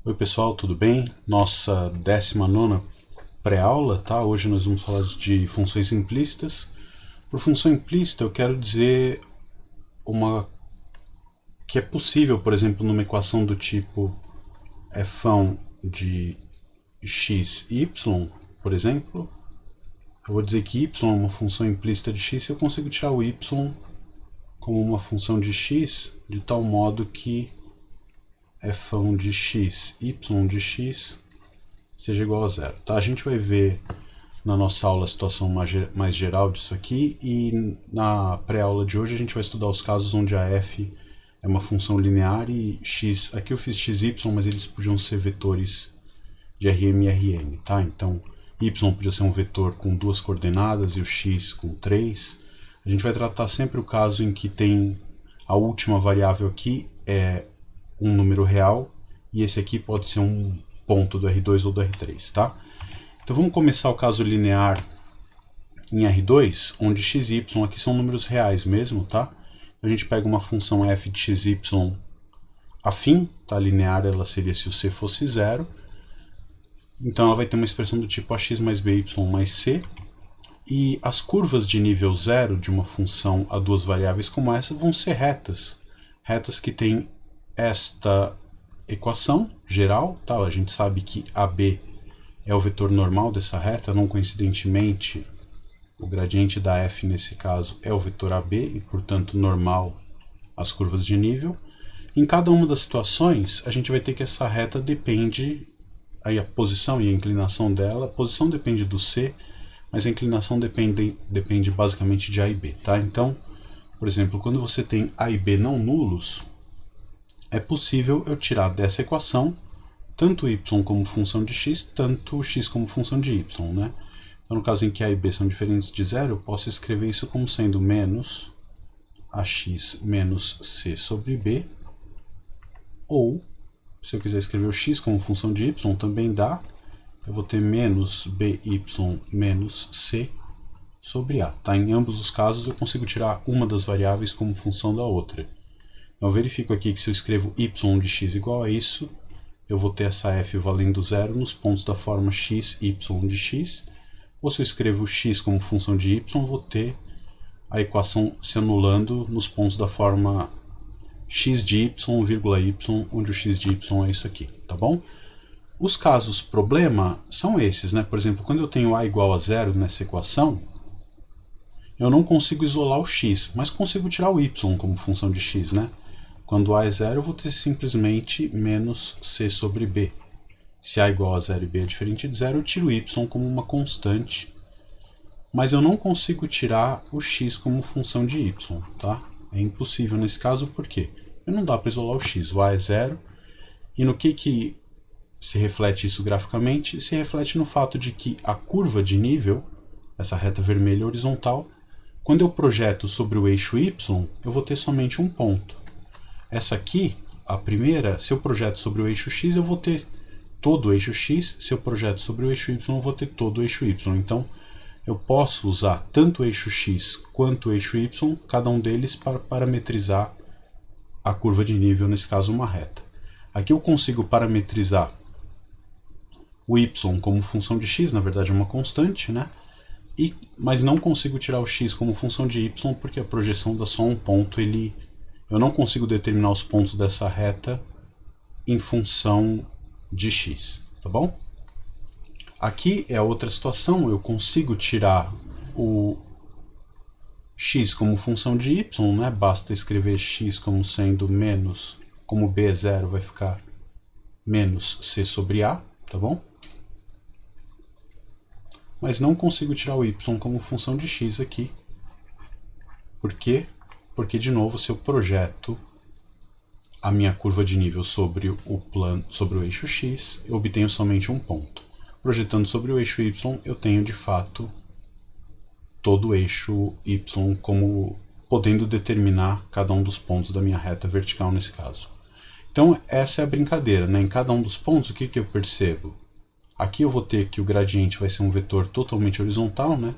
Oi pessoal, tudo bem? Nossa 19ª pré-aula, tá? Hoje nós vamos falar de funções implícitas. Por função implícita eu quero dizer uma que é possível, por exemplo, numa equação do tipo f de x, y, por exemplo, eu vou dizer que y é uma função implícita de x se eu consigo tirar o y como uma função de x de tal modo que f de x, y de x seja igual a zero. Tá? A gente vai ver na nossa aula a situação mais geral disso aqui e na pré-aula de hoje a gente vai estudar os casos onde a f é uma função linear e x, aqui eu fiz xy, mas eles podiam ser vetores de Rm e Rn, tá? Então y podia ser um vetor com duas coordenadas e o x com três. A gente vai tratar sempre o caso em que tem a última variável aqui é um número real e esse aqui pode ser um ponto do R2 ou do R3, tá? Então vamos começar o caso linear em R2, onde x e y aqui são números reais mesmo, tá? A gente pega uma função f de x, y afim, tá? Linear ela seria se o c fosse zero. Então ela vai ter uma expressão do tipo ax mais by mais c. E as curvas de nível zero de uma função a duas variáveis como essa vão ser retas. Retas que têm esta equação geral, tá? A gente sabe que AB é o vetor normal dessa reta, não coincidentemente o gradiente da f nesse caso é o vetor AB e portanto normal as curvas de nível. Em cada uma das situações a gente vai ter que essa reta depende, aí a posição e a inclinação dela, a posição depende do C, mas a inclinação depende basicamente de A e B, tá? Então, por exemplo, quando você tem A e B não nulos, é possível eu tirar dessa equação tanto y como função de x, tanto x como função de y, né? Então, no caso em que a e b são diferentes de zero, eu posso escrever isso como sendo menos ax menos c sobre b, ou, se eu quiser escrever o x como função de y, também dá, eu vou ter menos by menos c sobre a. Tá? Em ambos os casos eu consigo tirar uma das variáveis como função da outra. Então eu verifico aqui que se eu escrevo y de x igual a isso, eu vou ter essa f valendo zero nos pontos da forma x, y de x, ou se eu escrevo x como função de y, vou ter a equação se anulando nos pontos da forma x de y, vírgula y, onde o x de y é isso aqui, tá bom? Os casos problema são esses, né? Por exemplo, quando eu tenho a igual a zero nessa equação, eu não consigo isolar o x, mas consigo tirar o y como função de x, né? Quando a é zero, eu vou ter simplesmente menos c sobre b. Se a igual a zero e b é diferente de zero, eu tiro y como uma constante, mas eu não consigo tirar o x como função de y, tá? É impossível nesse caso, por quê? Não dá para isolar o x, o a é zero, e no que se reflete isso graficamente? Se reflete no fato de que a curva de nível, essa reta vermelha horizontal, quando eu projeto sobre o eixo y, eu vou ter somente um ponto. Essa aqui, a primeira, se eu projeto sobre o eixo x, eu vou ter todo o eixo x, se eu projeto sobre o eixo y, eu vou ter todo o eixo y. Então, eu posso usar tanto o eixo x quanto o eixo y, cada um deles para parametrizar a curva de nível, nesse caso uma reta. Aqui eu consigo parametrizar o y como função de x, na verdade é uma constante, né? Mas não consigo tirar o x como função de y, porque a projeção dá só um ponto, eu não consigo determinar os pontos dessa reta em função de x, tá bom? Aqui é outra situação, eu consigo tirar o x como função de y, né? Basta escrever x como sendo menos, como b é zero, vai ficar menos c sobre a, tá bom? Mas não consigo tirar o y como função de x aqui. Por quê? Porque, de novo, se eu projeto a minha curva de nível sobre o eixo x, eu obtenho somente um ponto. Projetando sobre o eixo y, eu tenho, de fato, todo o eixo y como podendo determinar cada um dos pontos da minha reta vertical nesse caso. Então, essa é a brincadeira, né? Em cada um dos pontos, o que eu percebo? Aqui eu vou ter que o gradiente vai ser um vetor totalmente horizontal, né?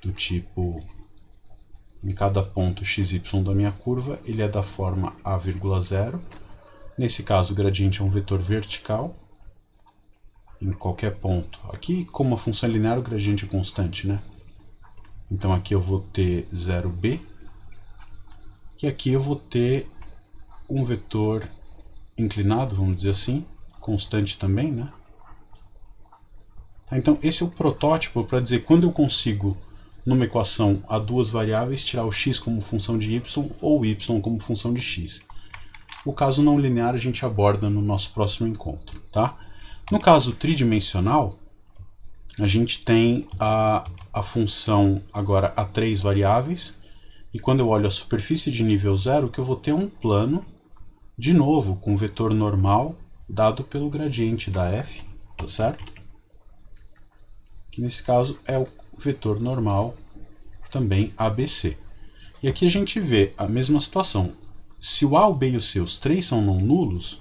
Do tipo, em cada ponto xy da minha curva, ele é da forma a,0. Nesse caso, o gradiente é um vetor vertical em qualquer ponto. Aqui, como a função é linear, o gradiente é constante, né? Então aqui eu vou ter 0b, e aqui eu vou ter um vetor inclinado, vamos dizer assim, constante também, né? Então esse é o protótipo para dizer quando eu consigo, numa equação a duas variáveis, tirar o x como função de y ou y como função de x. O caso não linear a gente aborda no nosso próximo encontro, tá? No caso tridimensional, a gente tem a função agora a três variáveis, e quando eu olho a superfície de nível zero, que eu vou ter um plano, de novo, com vetor normal, dado pelo gradiente da f, tá certo? Que nesse caso é o vetor normal, também ABC. E aqui a gente vê a mesma situação. Se o A, o B e o C, os três são não nulos,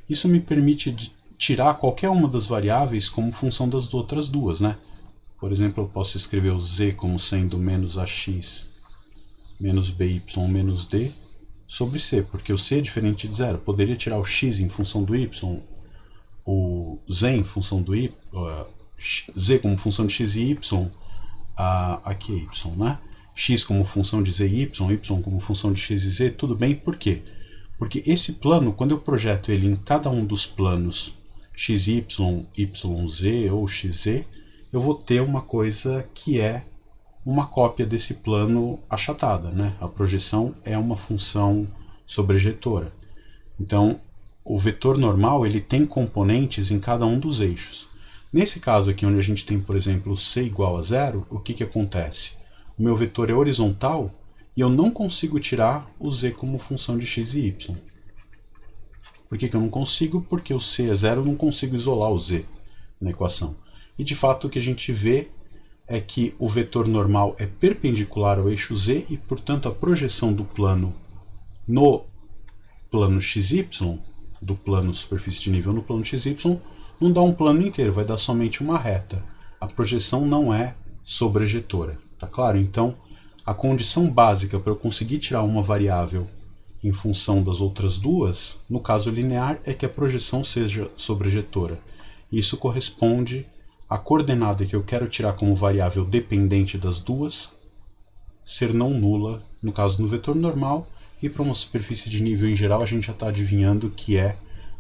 isso me permite tirar qualquer uma das variáveis como função das outras duas, né? Por exemplo, eu posso escrever o Z como sendo menos AX menos BY menos D sobre C, porque o C é diferente de zero. Eu poderia tirar o X em função do Y, o Z em função do Y, Z como função de X e Y, aqui é Y, né? X como função de Z e Y como função de X e Z, tudo bem, por quê? Porque esse plano, quando eu projeto ele em cada um dos planos XY, YZ ou XZ, eu vou ter uma coisa que é uma cópia desse plano achatada, né? A projeção é uma função sobrejetora. Então, o vetor normal ele tem componentes em cada um dos eixos. Nesse caso aqui, onde a gente tem, por exemplo, C igual a zero, o que acontece? O meu vetor é horizontal e eu não consigo tirar o Z como função de x e y. Por que eu não consigo? Porque o C é zero, eu não consigo isolar o Z na equação. E de fato o que a gente vê é que o vetor normal é perpendicular ao eixo Z e, portanto, a projeção do plano no plano XY, do plano superfície de nível no plano XY, não dá um plano inteiro, vai dar somente uma reta. A projeção não é sobrejetora, tá claro? Então, a condição básica para eu conseguir tirar uma variável em função das outras duas, no caso linear, é que a projeção seja sobrejetora. Isso corresponde à coordenada que eu quero tirar como variável dependente das duas ser não nula, no caso no vetor normal, e para uma superfície de nível em geral a gente já está adivinhando que é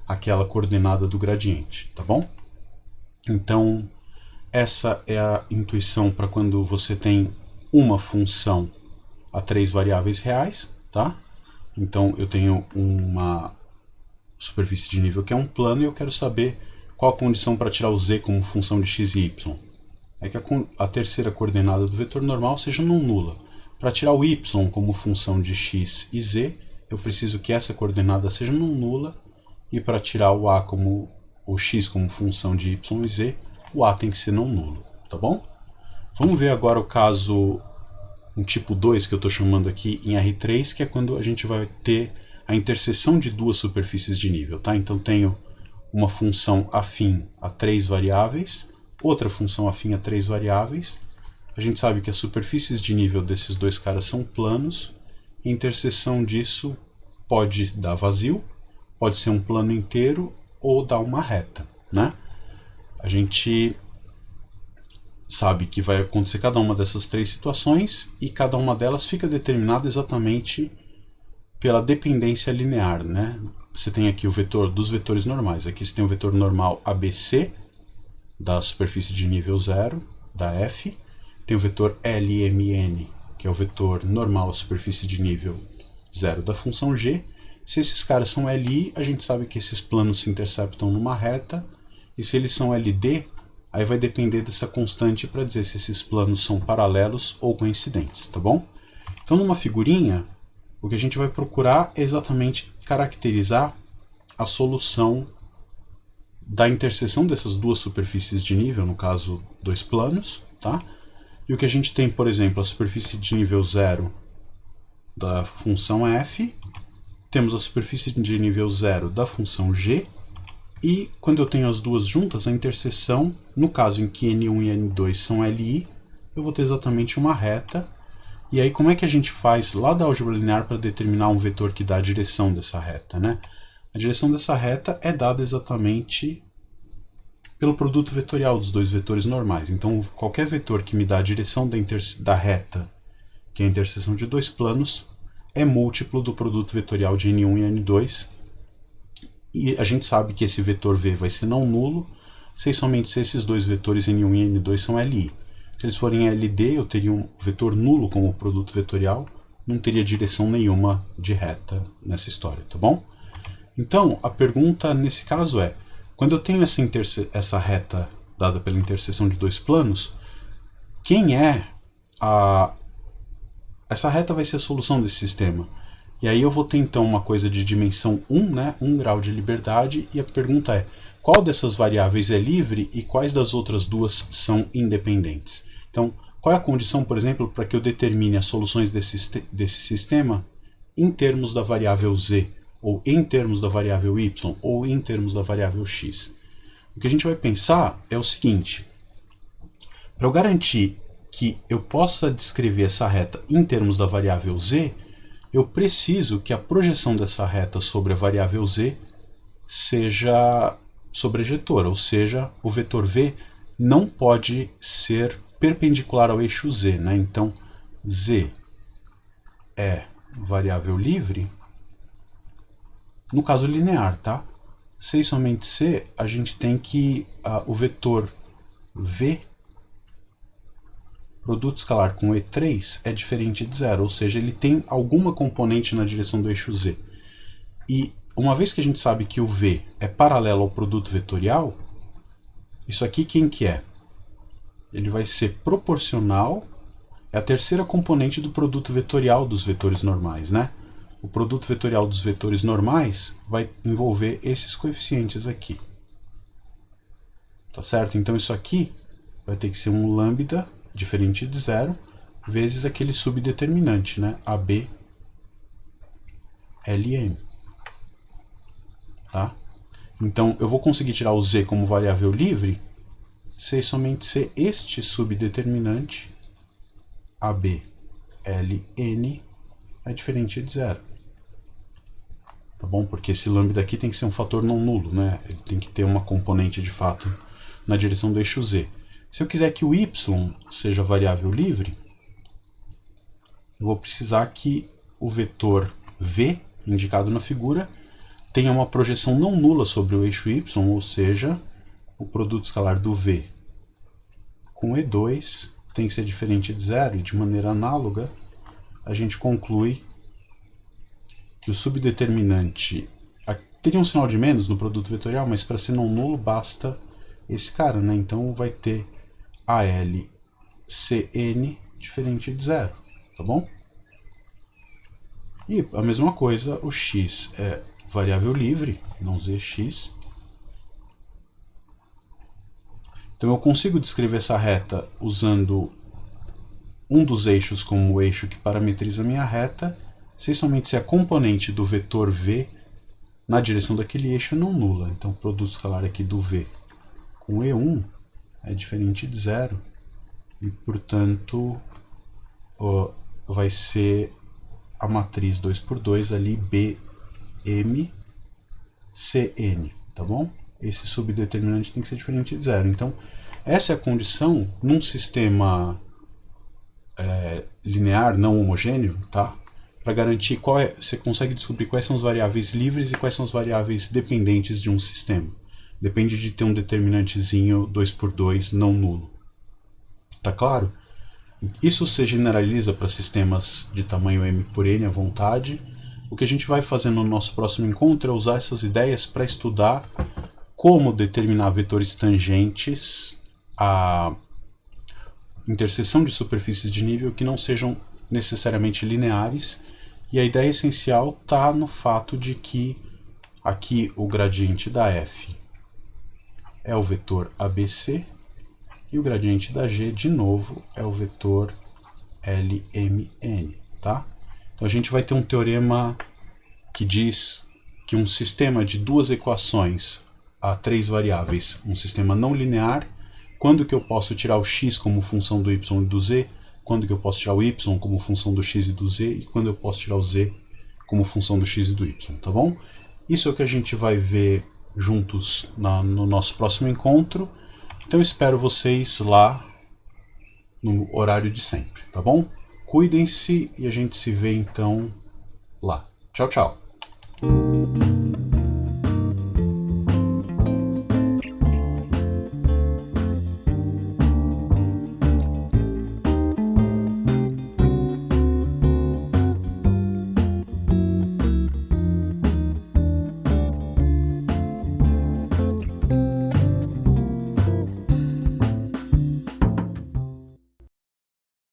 aquela coordenada do gradiente, tá bom? Então, essa é a intuição para quando você tem uma função a três variáveis reais, tá? Então, eu tenho uma superfície de nível que é um plano e eu quero saber qual a condição para tirar o z como função de x e y. É que a terceira coordenada do vetor normal seja não nula. Para tirar o y como função de x e z, eu preciso que essa coordenada seja não nula, e para tirar o a como o x como função de y e z, o a tem que ser não nulo, tá bom? Vamos ver agora o caso, um tipo 2 que eu estou chamando aqui em R3, que é quando a gente vai ter a interseção de duas superfícies de nível, tá? Então tenho uma função afim a três variáveis, outra função afim a três variáveis. A gente sabe que as superfícies de nível desses dois caras são planos, e a interseção disso pode dar vazio, pode ser um plano inteiro ou dar uma reta, né? A gente sabe que vai acontecer cada uma dessas três situações e cada uma delas fica determinada exatamente pela dependência linear, né? Você tem aqui o vetor dos vetores normais. Aqui você tem o vetor normal ABC da superfície de nível 0, da F. Tem o vetor LMN, que é o vetor normal à superfície de nível 0 da função G. Se esses caras são LI, a gente sabe que esses planos se interceptam numa reta. E se eles são LD, aí vai depender dessa constante para dizer se esses planos são paralelos ou coincidentes, tá bom? Então, numa figurinha, o que a gente vai procurar é exatamente caracterizar a solução da interseção dessas duas superfícies de nível, no caso, dois planos, tá? E o que a gente tem, por exemplo, a superfície de nível 0 da função f, temos a superfície de nível 0 da função g, e quando eu tenho as duas juntas, a interseção, no caso em que n1 e n2 são LI, eu vou ter exatamente uma reta. E aí como é que a gente faz lá da álgebra linear para determinar um vetor que dá a direção dessa reta, né? A direção dessa reta é dada exatamente pelo produto vetorial dos dois vetores normais. Então, qualquer vetor que me dá a direção da reta, que é a interseção de dois planos, é múltiplo do produto vetorial de N1 e N2. E a gente sabe que esse vetor V vai ser não nulo, se somente se esses dois vetores N1 e N2 são LI. Se eles forem LD, eu teria um vetor nulo como produto vetorial, não teria direção nenhuma de reta nessa história, tá bom? Então, a pergunta nesse caso é, quando eu tenho essa reta dada pela interseção de dois planos, quem é essa reta vai ser a solução desse sistema. E aí eu vou ter então uma coisa de dimensão 1, né, 1 grau de liberdade, e a pergunta é, qual dessas variáveis é livre e quais das outras duas são independentes? Então, qual é a condição, por exemplo, para que eu determine as soluções desse sistema em termos da variável z, ou em termos da variável y, ou em termos da variável x? O que a gente vai pensar é o seguinte, para eu garantir que eu possa descrever essa reta em termos da variável z, eu preciso que a projeção dessa reta sobre a variável z seja sobrejetora, ou seja, o vetor v não pode ser perpendicular ao eixo z, né? Então, z é variável livre, no caso linear, tá? Se e somente se, a gente tem que o vetor v, produto escalar com E3, é diferente de zero, ou seja, ele tem alguma componente na direção do eixo z. E uma vez que a gente sabe que o v é paralelo ao produto vetorial, isso aqui quem que é? Ele vai ser proporcional, é a terceira componente do produto vetorial dos vetores normais, né? O produto vetorial dos vetores normais vai envolver esses coeficientes aqui. Tá certo? Então isso aqui vai ter que ser um lambda diferente de zero vezes aquele subdeterminante, né? AB LM. Tá? Então eu vou conseguir tirar o z como variável livre se e somente se este subdeterminante AB LN é diferente de zero. Tá bom? Porque esse lambda aqui tem que ser um fator não nulo, né? Ele tem que ter uma componente de fato na direção do eixo z. Se eu quiser que o y seja variável livre, eu vou precisar que o vetor v, indicado na figura, tenha uma projeção não nula sobre o eixo y, ou seja, o produto escalar do v com E2 tem que ser diferente de zero, e de maneira análoga, a gente conclui que o subdeterminante teria um sinal de menos no produto vetorial, mas para ser não nulo basta esse cara, né? Então vai ter ALCN diferente de zero, tá bom? E a mesma coisa, o x é variável livre, não zx. Então eu consigo descrever essa reta usando um dos eixos como o eixo que parametriza a minha reta, se somente se a componente do vetor v na direção daquele eixo é não nula. Então o produto escalar aqui do v com E1 é diferente de zero e, portanto, vai ser a matriz 2×2 ali BMCN, tá bom? Esse subdeterminante tem que ser diferente de zero. Então, essa é a condição num sistema linear não homogêneo, tá? Para garantir você consegue descobrir quais são as variáveis livres e quais são as variáveis dependentes de um sistema. Depende de ter um determinantezinho 2×2 não nulo. Tá claro? Isso se generaliza para sistemas de tamanho m por n à vontade. O que a gente vai fazer no nosso próximo encontro é usar essas ideias para estudar como determinar vetores tangentes à interseção de superfícies de nível que não sejam necessariamente lineares. E a ideia essencial está no fato de que aqui o gradiente da f é o vetor ABC e o gradiente da g, de novo, é o vetor LMN, tá? Então a gente vai ter um teorema que diz que um sistema de duas equações a três variáveis, um sistema não linear, quando que eu posso tirar o x como função do y e do z, quando que eu posso tirar o y como função do x e do z, e quando eu posso tirar o z como função do x e do y, tá bom? Isso é o que a gente vai ver juntos no nosso próximo encontro. Então espero vocês lá no horário de sempre, tá bom? Cuidem-se e a gente se vê então lá. Tchau, tchau.